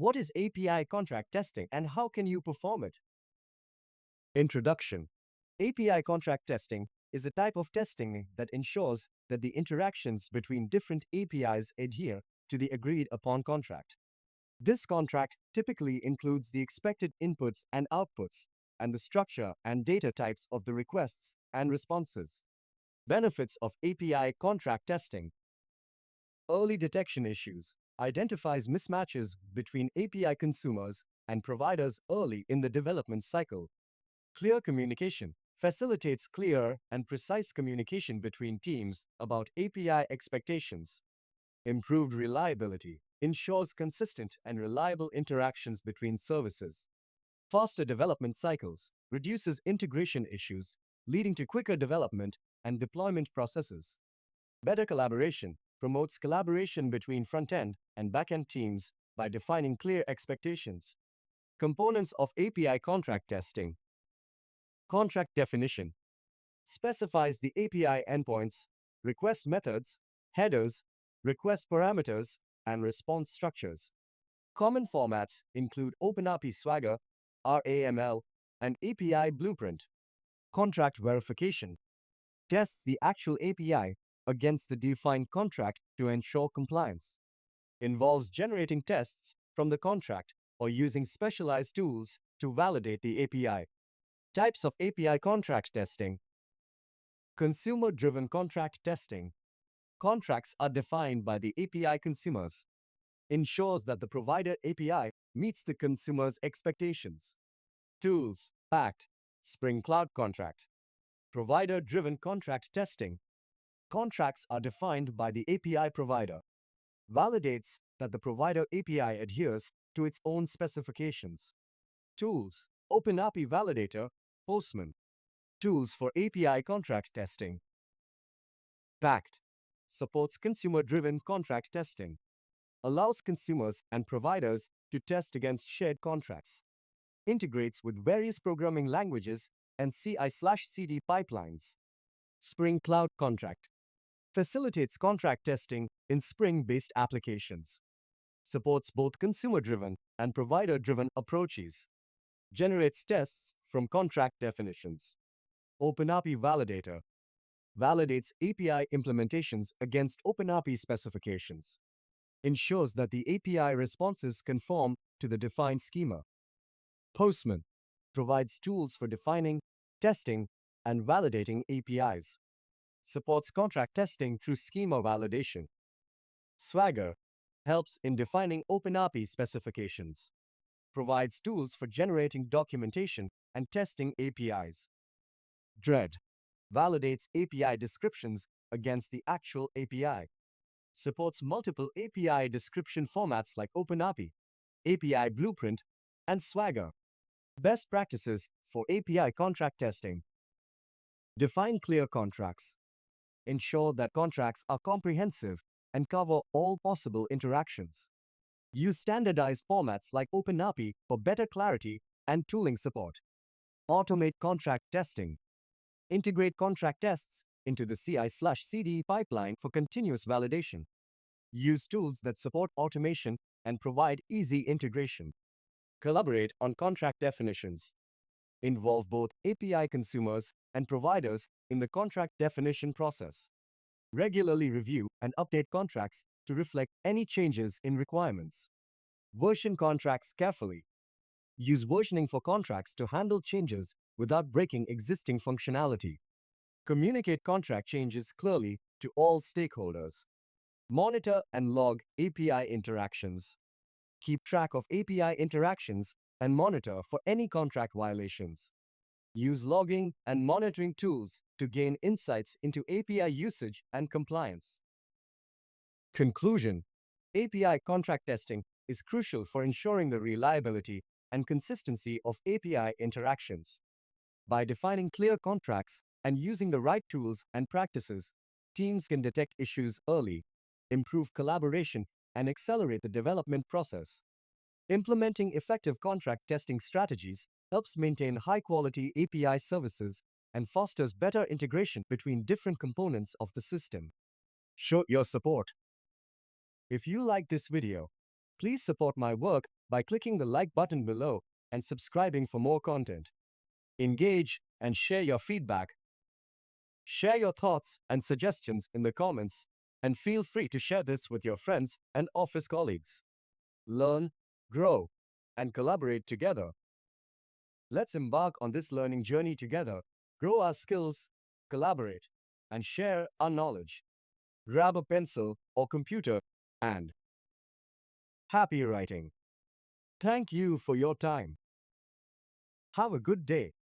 What is API contract testing and how can you perform it? Introduction. API contract testing is a type of testing that ensures that the interactions between different APIs adhere to the agreed upon contract. This contract typically includes the expected inputs and outputs, and the structure and data types of the requests and responses. Benefits of API contract testing. Early detection issues identifies mismatches between API consumers and providers early in the development cycle. Clear communication facilitates clear and precise communication between teams about API expectations. Improved reliability ensures consistent and reliable interactions between services. Faster development cycles reduces integration issues, leading to quicker development and deployment processes. Better collaboration promotes collaboration between front-end and back-end teams by defining clear expectations. Components of API contract testing. Contract definition specifies the API endpoints, request methods, headers, request parameters, and response structures. Common formats include OpenAPI Swagger, RAML, and API Blueprint. Contract verification tests the actual API against the defined contract to ensure compliance. Involves generating tests from the contract or using specialized tools to validate the API. Types of API contract testing. Consumer-driven contract testing. Contracts are defined by the API consumers. Ensures that the provider API meets the consumer's expectations. Tools. Pact. Spring Cloud Contract. Provider-driven contract testing. Contracts are defined by the API provider. Validates that the provider API adheres to its own specifications. Tools. OpenAPI Validator, Postman. Tools for API contract testing. Pact. Supports consumer-driven contract testing. Allows consumers and providers to test against shared contracts. Integrates with various programming languages and CI/CD pipelines. Spring Cloud Contract. Facilitates contract testing in Spring-based applications. Supports both consumer-driven and provider-driven approaches. Generates tests from contract definitions. OpenAPI Validator. Validates API implementations against OpenAPI specifications. Ensures that the API responses conform to the defined schema. Postman. Provides tools for defining, testing, and validating APIs. Supports contract testing through schema validation. Swagger. Helps in defining OpenAPI specifications. Provides tools for generating documentation and testing APIs. Dread. Validates API descriptions against the actual API. Supports multiple API description formats like OpenAPI, API Blueprint, and Swagger. Best practices for API contract testing. Define clear contracts. Ensure that contracts are comprehensive and cover all possible interactions. Use standardized formats like OpenAPI for better clarity and tooling support. Automate contract testing. Integrate contract tests into the CI/CD pipeline for continuous validation. Use tools that support automation and provide easy integration. Collaborate on contract definitions. Involve both API consumers and providers in the contract definition process. Regularly review and update contracts to reflect any changes in requirements. Version contracts carefully. Use versioning for contracts to handle changes without breaking existing functionality. Communicate contract changes clearly to all stakeholders. Monitor and log API interactions. Keep track of API interactions and monitor for any contract violations. Use logging and monitoring tools to gain insights into API usage and compliance. Conclusion. API contract testing is crucial for ensuring the reliability and consistency of API interactions. By defining clear contracts and using the right tools and practices, teams can detect issues early, improve collaboration, and accelerate the development process. Implementing effective contract testing strategies helps maintain high-quality API services and fosters better integration between different components of the system. Show your support. If you like this video, please support my work by clicking the like button below and subscribing for more content. Engage and share your feedback. Share your thoughts and suggestions in the comments, and feel free to share this with your friends and office colleagues. Learn, grow, and collaborate together. Let's embark on this learning journey together, grow our skills, collaborate, and share our knowledge. Grab a pencil or computer and happy writing. Thank you for your time. Have a good day.